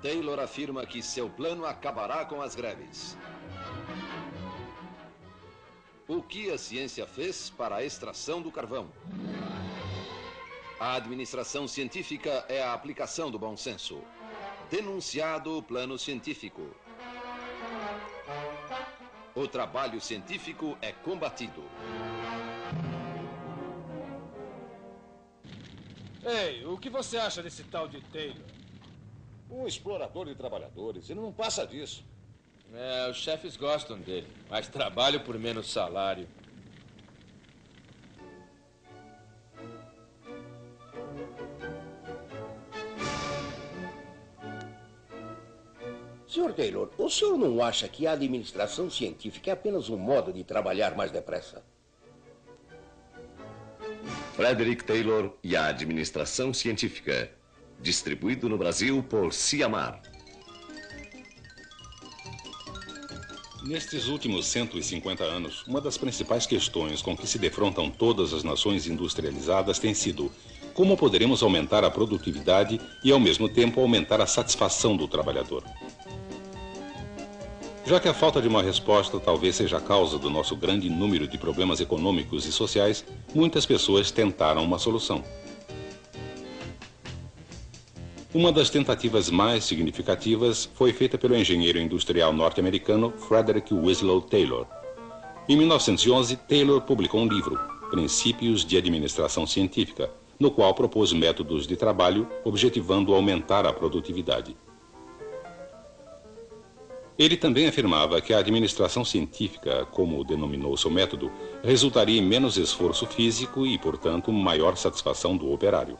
Taylor afirma que seu plano acabará com as greves. O que a ciência fez para a extração do carvão? A administração científica é a aplicação do bom senso. Denunciado o plano científico. O trabalho científico é combatido. Ei, o que você acha desse tal de Taylor? Um explorador de trabalhadores, ele não passa disso. Os chefes gostam dele, mas trabalho por menos salário. Sr. Taylor, o senhor não acha que a administração científica é apenas um modo de trabalhar mais depressa? Frederick Taylor e a administração científica. Distribuído no Brasil por Ciamar. Nestes últimos 150 anos, uma das principais questões com que se defrontam todas as nações industrializadas tem sido como poderemos aumentar a produtividade e, ao mesmo tempo, aumentar a satisfação do trabalhador. Já que a falta de uma resposta talvez seja a causa do nosso grande número de problemas econômicos e sociais, muitas pessoas tentaram uma solução. Uma das tentativas mais significativas foi feita pelo engenheiro industrial norte-americano Frederick Winslow Taylor. Em 1911, Taylor publicou um livro, Princípios de Administração Científica, no qual propôs métodos de trabalho objetivando aumentar a produtividade. Ele também afirmava que a administração científica, como denominou seu método, resultaria em menos esforço físico e, portanto, maior satisfação do operário.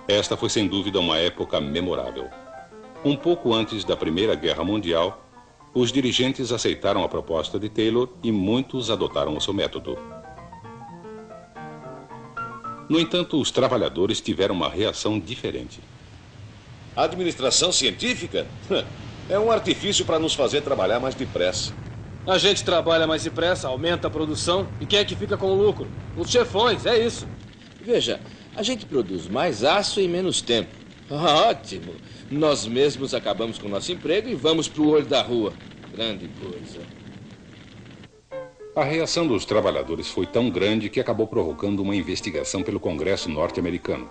Esta foi, sem dúvida, uma época memorável. Um pouco antes da Primeira Guerra Mundial, os dirigentes aceitaram a proposta de Taylor e muitos adotaram o seu método. No entanto, os trabalhadores tiveram uma reação diferente. A administração científica é um artifício para nos fazer trabalhar mais depressa. A gente trabalha mais depressa, aumenta a produção, e quem é que fica com o lucro? Os chefões, é isso. Veja, a gente produz mais aço em menos tempo. Ótimo! Nós mesmos acabamos com o nosso emprego e vamos para o olho da rua. Grande coisa. A reação dos trabalhadores foi tão grande que acabou provocando uma investigação pelo Congresso norte-americano.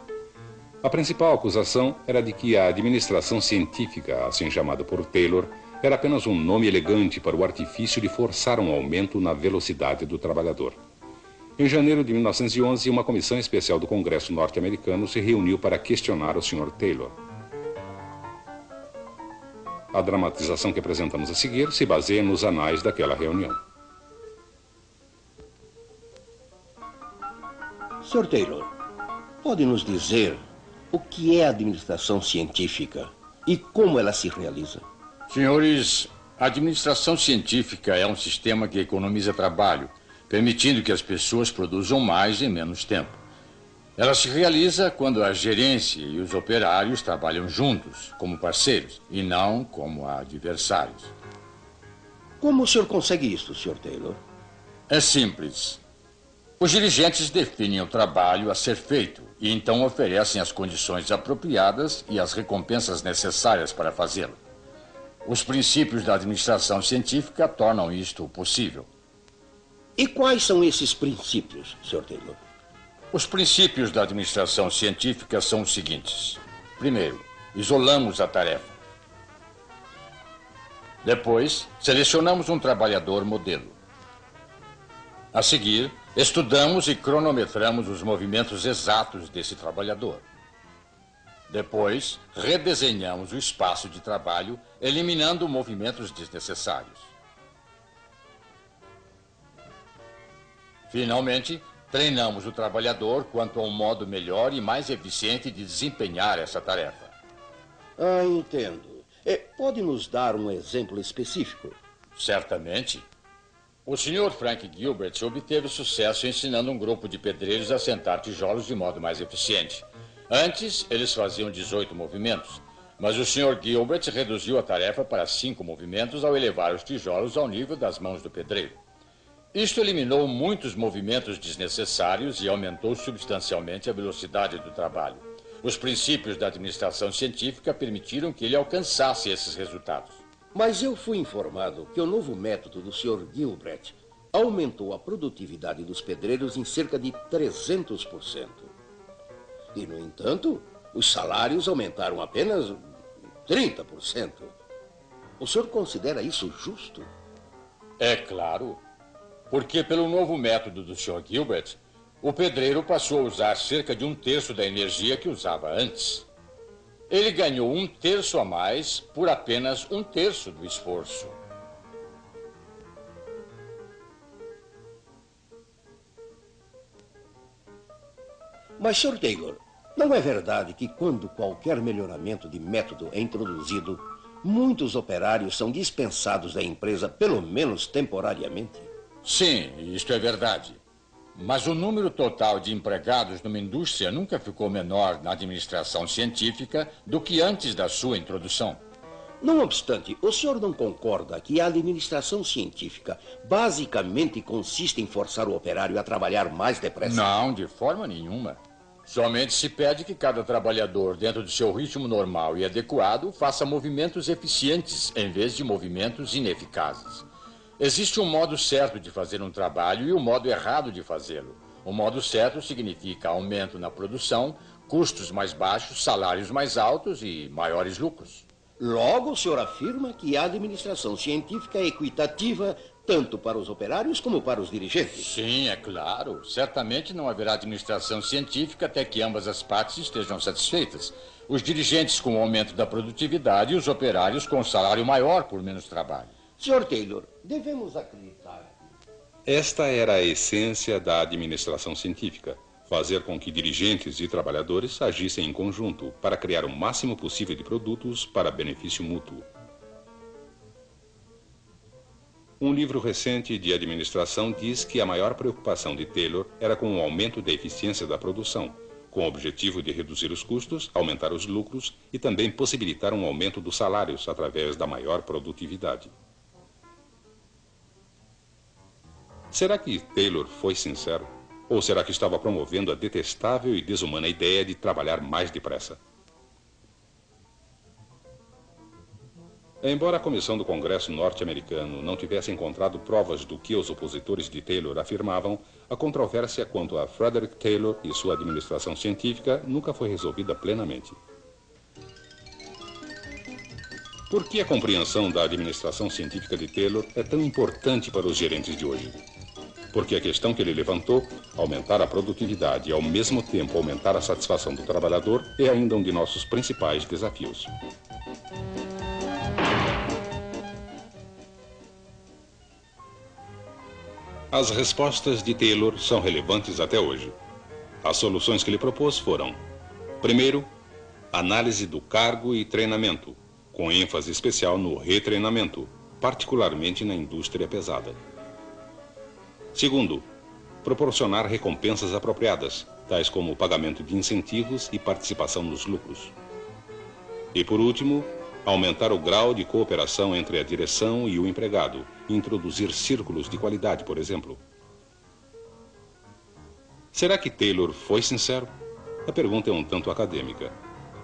A principal acusação era de que a administração científica, assim chamada por Taylor, era apenas um nome elegante para o artifício de forçar um aumento na velocidade do trabalhador. Em janeiro de 1911, uma comissão especial do Congresso norte-americano se reuniu para questionar o Sr. Taylor. A dramatização que apresentamos a seguir se baseia nos anais daquela reunião. Sr. Taylor, pode nos dizer o que é a administração científica e como ela se realiza? Senhores, a administração científica é um sistema que economiza trabalho, permitindo que as pessoas produzam mais em menos tempo. Ela se realiza quando a gerência e os operários trabalham juntos, como parceiros, e não como adversários. Como o senhor consegue isso, Sr. Taylor? É simples. Os dirigentes definem o trabalho a ser feito e então oferecem as condições apropriadas e as recompensas necessárias para fazê-lo. Os princípios da administração científica tornam isto possível. E quais são esses princípios, Sr. Taylor? Os princípios da administração científica são os seguintes. Primeiro, isolamos a tarefa. Depois, selecionamos um trabalhador modelo. A seguir, estudamos e cronometramos os movimentos exatos desse trabalhador. Depois, redesenhamos o espaço de trabalho, eliminando movimentos desnecessários. Finalmente, treinamos o trabalhador quanto a um modo melhor e mais eficiente de desempenhar essa tarefa. Ah, entendo. Pode nos dar um exemplo específico? Certamente. O Sr. Frank Gilbert obteve sucesso ensinando um grupo de pedreiros a assentar tijolos de modo mais eficiente. Antes, eles faziam 18 movimentos, mas o Sr. Gilbert reduziu a tarefa para 5 movimentos ao elevar os tijolos ao nível das mãos do pedreiro. Isto eliminou muitos movimentos desnecessários e aumentou substancialmente a velocidade do trabalho. Os princípios da administração científica permitiram que ele alcançasse esses resultados. Mas eu fui informado que o novo método do Sr. Gilbert aumentou a produtividade dos pedreiros em cerca de 300%. E, no entanto, os salários aumentaram apenas 30%. O senhor considera isso justo? É claro, porque pelo novo método do Sr. Gilbert, o pedreiro passou a usar cerca de 1/3 da energia que usava antes. Ele ganhou 1/3 a mais por apenas 1/3 do esforço. Mas, Sr. Taylor, não é verdade que quando qualquer melhoramento de método é introduzido, muitos operários são dispensados da empresa, pelo menos temporariamente? Sim, isto é verdade. Mas o número total de empregados numa indústria nunca ficou menor na administração científica do que antes da sua introdução. Não obstante, o senhor não concorda que a administração científica basicamente consiste em forçar o operário a trabalhar mais depressa? Não, de forma nenhuma. Somente se pede que cada trabalhador, dentro do seu ritmo normal e adequado, faça movimentos eficientes em vez de movimentos ineficazes. Existe um modo certo de fazer um trabalho e um modo errado de fazê-lo. O modo certo significa aumento na produção, custos mais baixos, salários mais altos e maiores lucros. Logo, o senhor afirma que a administração científica é equitativa tanto para os operários como para os dirigentes? Sim, é claro. Certamente não haverá administração científica até que ambas as partes estejam satisfeitas. Os dirigentes com o aumento da produtividade e os operários com um salário maior por menos trabalho. Sr. Taylor, devemos acreditar. Esta era a essência da administração científica: fazer com que dirigentes e trabalhadores agissem em conjunto para criar o máximo possível de produtos para benefício mútuo. Um livro recente de administração diz que a maior preocupação de Taylor era com o aumento da eficiência da produção, com o objetivo de reduzir os custos, aumentar os lucros e também possibilitar um aumento dos salários através da maior produtividade. Será que Taylor foi sincero? Ou será que estava promovendo a detestável e desumana ideia de trabalhar mais depressa? Embora a comissão do Congresso norte-americano não tivesse encontrado provas do que os opositores de Taylor afirmavam, a controvérsia quanto a Frederick Taylor e sua administração científica nunca foi resolvida plenamente. Por que a compreensão da administração científica de Taylor é tão importante para os gerentes de hoje? Porque a questão que ele levantou, aumentar a produtividade e ao mesmo tempo aumentar a satisfação do trabalhador, é ainda um de nossos principais desafios. As respostas de Taylor são relevantes até hoje. As soluções que ele propôs foram: primeiro, análise do cargo e treinamento, com ênfase especial no retreinamento, particularmente na indústria pesada. Segundo, proporcionar recompensas apropriadas, tais como o pagamento de incentivos e participação nos lucros. E por último, aumentar o grau de cooperação entre a direção e o empregado, e introduzir círculos de qualidade, por exemplo. Será que Taylor foi sincero? A pergunta é um tanto acadêmica.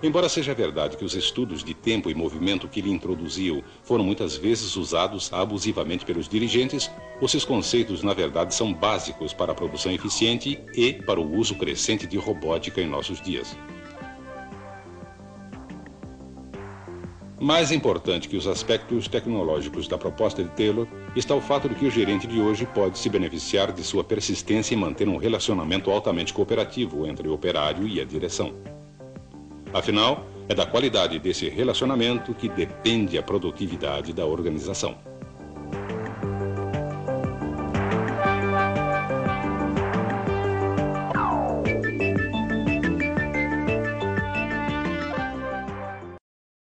Embora seja verdade que os estudos de tempo e movimento que ele introduziu foram muitas vezes usados abusivamente pelos dirigentes, os seus conceitos, na verdade, são básicos para a produção eficiente e para o uso crescente de robótica em nossos dias. Mais importante que os aspectos tecnológicos da proposta de Taylor está o fato de que o gerente de hoje pode se beneficiar de sua persistência em manter um relacionamento altamente cooperativo entre o operário e a direção. Afinal, é da qualidade desse relacionamento que depende a produtividade da organização.